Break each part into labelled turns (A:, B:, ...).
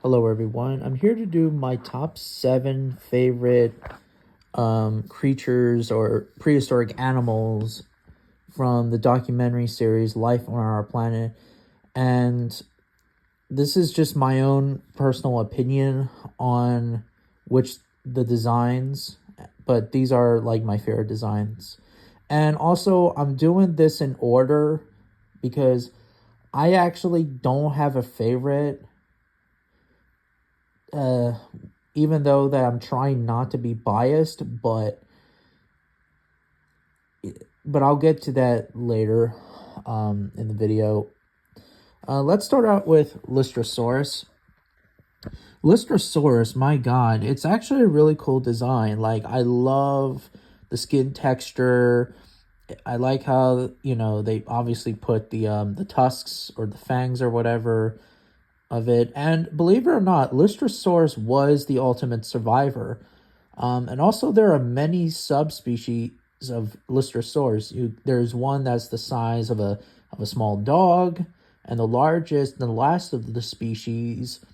A: Hello everyone. I'm here to do my top 7 favorite creatures or prehistoric animals from the documentary series Life on Our Planet. And this is just my own personal opinion on which the designs, but these are like my favorite designs. And also I'm doing this in order because I actually don't have a favorite, uh even though that I'm trying not to be biased, but I'll get to that later in the video. Let's start out with Lystrosaurus. Lystrosaurus, my god, it's actually a really cool design. Like, I love the skin texture. I like how, they obviously put the tusks or the fangs or whatever of it. And believe it or not, Lystrosaurus was the ultimate survivor. And also, there are many subspecies of Lystrosaurus. There's one that's the size of a small dog, and the last of the species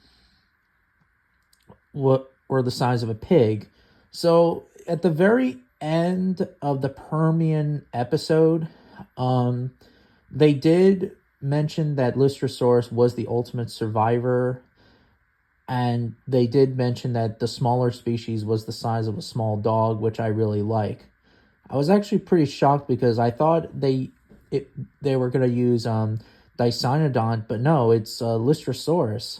A: were the size of a pig. So at the very end of the Permian episode, they did mention that Lystrosaurus was the ultimate survivor, and they did mention that the smaller species was the size of a small dog, which I really like. I was actually pretty shocked because I thought they were gonna use Dicynodont, but no, it's Lystrosaurus.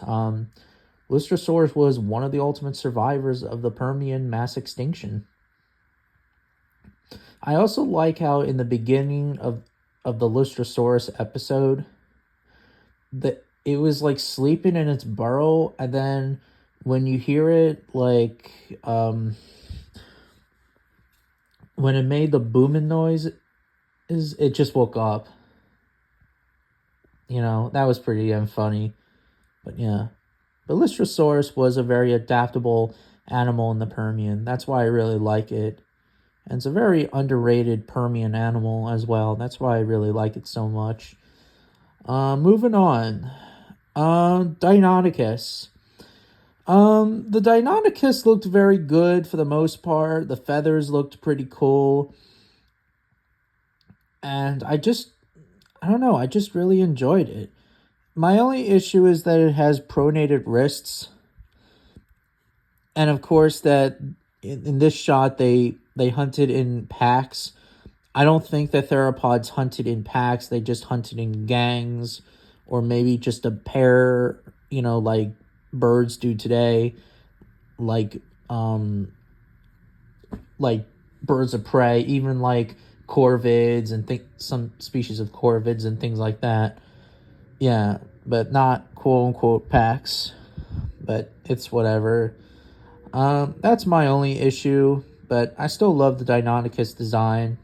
A: Lystrosaurus was one of the ultimate survivors of the Permian mass extinction. I also like how in the beginning of the Lystrosaurus episode, that it was like sleeping in its burrow, and then when you hear it, like when it made the booming noise, it just woke up. That was pretty funny. But yeah, but Lystrosaurus was a very adaptable animal in the Permian. That's why I really like it. And it's a very underrated Permian animal as well. That's why I really like it so much. Moving on. Deinonychus. The Deinonychus looked very good for the most part. The feathers looked pretty cool. And I don't know, I just really enjoyed it. My only issue is that it has pronated wrists. And of course that in this shot they hunted in packs. I don't think that theropods hunted in packs. They just hunted in gangs, or maybe just a pair, like birds do today, like like birds of prey, even like corvids and some species of corvids and things like that. Yeah, but not quote unquote packs. But it's whatever. That's my only issue, but I still love the Deinonychus design.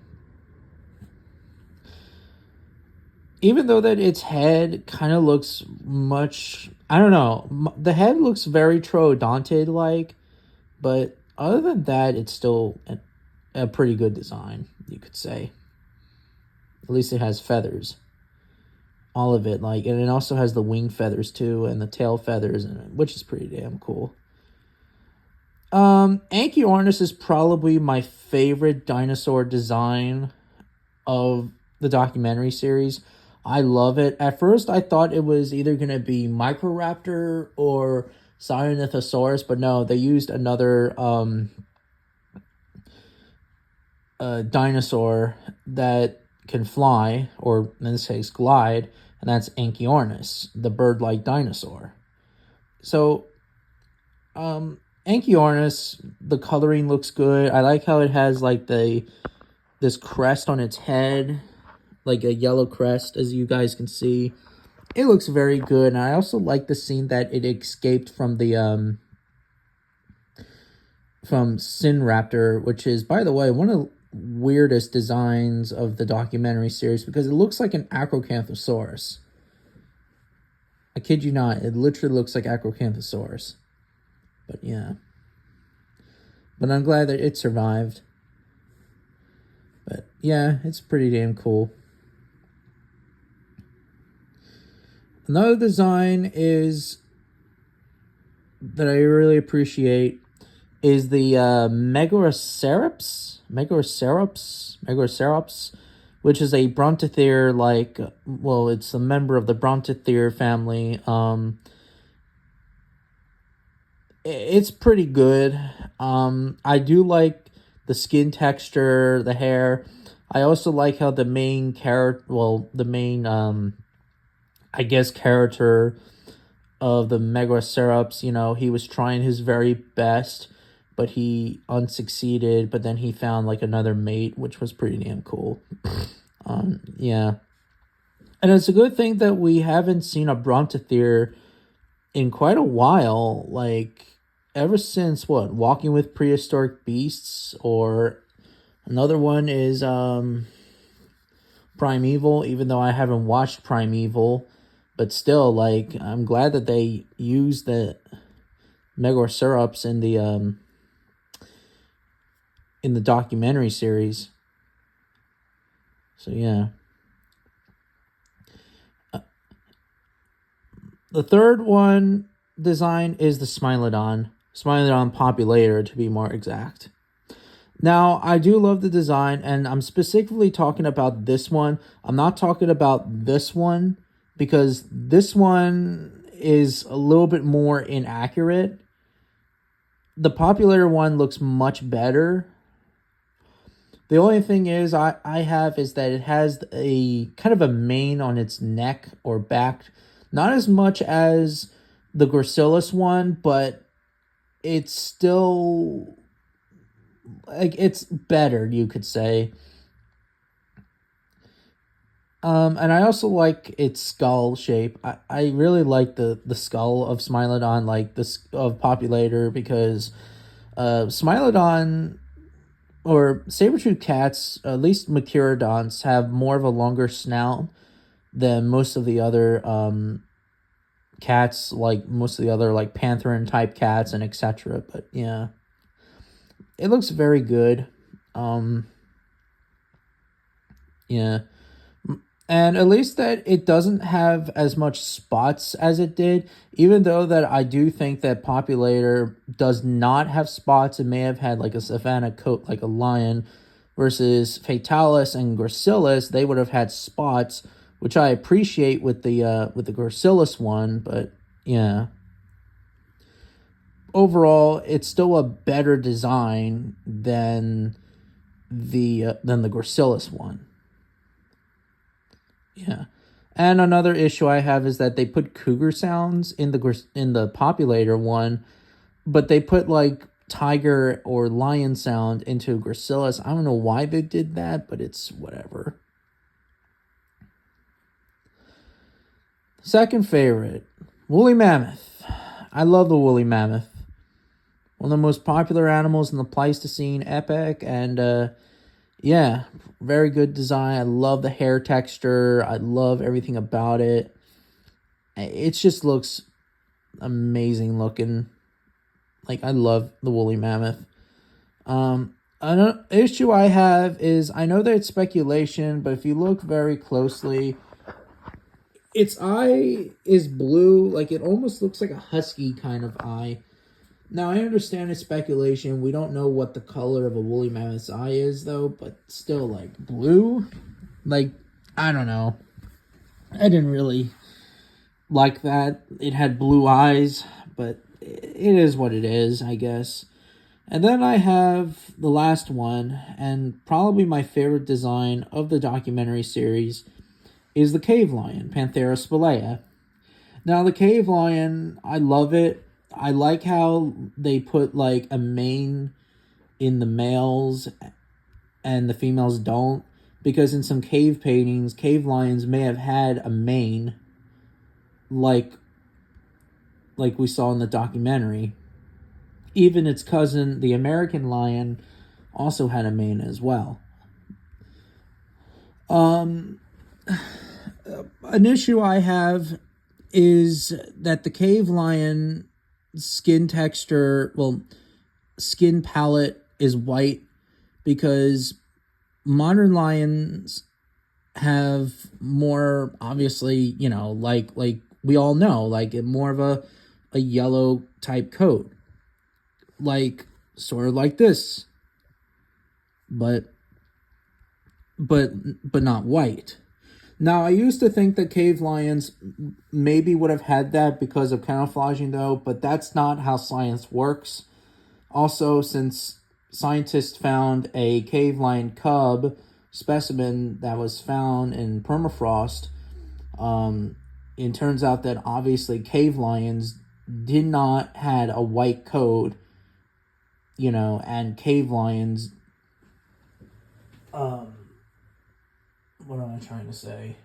A: Even though that its head kind of looks much, I don't know, the head looks very troodontid like, but other than that, it's still a pretty good design, you could say. At least it has feathers, all of it, like, and it also has the wing feathers too, and the tail feathers, which is pretty damn cool. Anchiornis is probably my favorite dinosaur design of the documentary series. I love it. At first, I thought it was either going to be Microraptor or Siornithosaurus, but no, they used another dinosaur that can fly, or in this case, glide, and that's Anchiornis, the bird-like dinosaur. So, Anchiornis, the coloring looks good. I like how it has like this crest on its head, like a yellow crest, as you guys can see. It looks very good, and I also like the scene that it escaped from the from Sinraptor, which is, by the way, one of the weirdest designs of the documentary series, because it looks like an Acrocanthosaurus. I kid you not, it literally looks like Acrocanthosaurus. But yeah. But I'm glad that it survived. But yeah, it's pretty damn cool. Another design is that I really appreciate is the Megacerops, which is a Brontothere, like, well, it's a member of the Brontothere family. It's pretty good. I do like the skin texture, the hair. I also like how the main character, well, the main, I guess, character of the Megacerops, he was trying his very best, but he unsucceeded. But then he found like another mate, which was pretty damn cool. Yeah. And it's a good thing that we haven't seen a Brontothere in quite a while. Like, ever since what? Walking with Prehistoric Beasts, or another one is Primeval, even though I haven't watched Primeval. But still, like, I'm glad that they used the Megacerops in the documentary series. So yeah. The third one design is the Smilodon Populator, to be more exact. Now, I do love the design, and I'm specifically talking about this one. I'm not talking about this one, because this one is a little bit more inaccurate. The Populator one looks much better. The only thing is I have is that it has a kind of a mane on its neck or back. Not as much as the Gracilis one, but it's still, like, it's better, you could say. And I also like its skull shape. I really like the skull of Smilodon, like this of Populator, because Smilodon or saber-toothed cats, at least Mechirodonts, have more of a longer snout than most of the other cats, like most of the other like Pantheran type cats and etc. But yeah, it looks very good. Yeah. And at least that it doesn't have as much spots as it did, even though that I do think that Populator does not have spots. It may have had like a savanna coat like a lion, versus Fatalis and Gracilis, they would have had spots, which I appreciate with the Gracilis one. But yeah, overall, it's still a better design than the Gracilis one. Yeah. And another issue I have is that they put cougar sounds in the Populator one, but they put like tiger or lion sound into Gracilis. I don't know why they did that, but it's whatever. Second favorite, woolly mammoth. I love the woolly mammoth. One of the most popular animals in the Pleistocene epoch, and yeah, very good design. I love the hair texture. I love everything about it. It just looks amazing looking. Like, I love the woolly mammoth. An issue I have is, I know that it's speculation, but if you look very closely, its eye is blue. Like, it almost looks like a husky kind of eye. Now, I understand it's speculation. We don't know what the color of a woolly mammoth's eye is, though, but still, like, blue? Like, I don't know. I didn't really like that. It had blue eyes, but it is what it is, I guess. And then I have the last one, and probably my favorite design of the documentary series is the cave lion, Panthera spelaea. Now, the cave lion, I love it. I like how they put like a mane in the males and the females don't, because in some cave paintings, cave lions may have had a mane like we saw in the documentary. Even its cousin, the American lion, also had a mane as well. An issue I have is that the cave lion skin texture, skin palette is white, because modern lions have more, obviously, like we all know, like more of a a yellow type coat, like sort of like this, but but not white. Now, I used to think that cave lions maybe would have had that because of camouflaging, though, but that's not how science works. Also, since scientists found a cave lion cub specimen that was found in permafrost, it turns out that obviously cave lions did not had a white coat, and cave lions, what am I trying to say?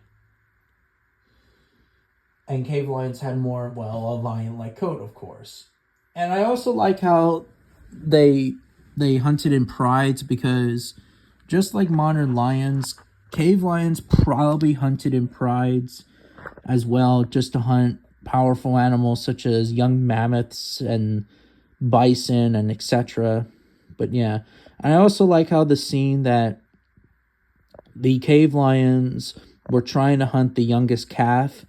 A: And cave lions had more, well, a lion-like coat, of course. And I also like how they hunted in prides, because just like modern lions, cave lions probably hunted in prides as well, just to hunt powerful animals such as young mammoths and bison and etc. But yeah, I also like how the scene that the cave lions were trying to hunt the youngest calf,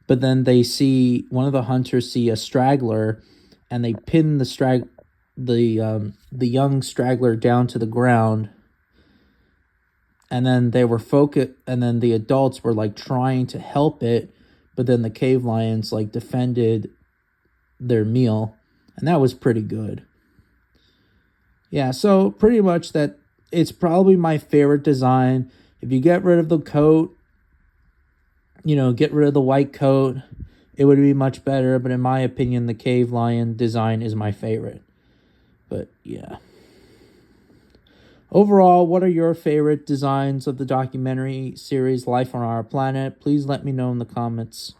A: but then they see one of the hunters see a straggler, and they pin the young straggler down to the ground, and then they were and then the adults were like trying to help it, but then the cave lions like defended their meal, and that was pretty good. Yeah, so pretty much that it's probably my favorite design. If you get rid of the coat, get rid of the white coat, it would be much better. But in my opinion, the cave lion design is my favorite. But yeah. Overall, what are your favorite designs of the documentary series Life on Our Planet? Please let me know in the comments.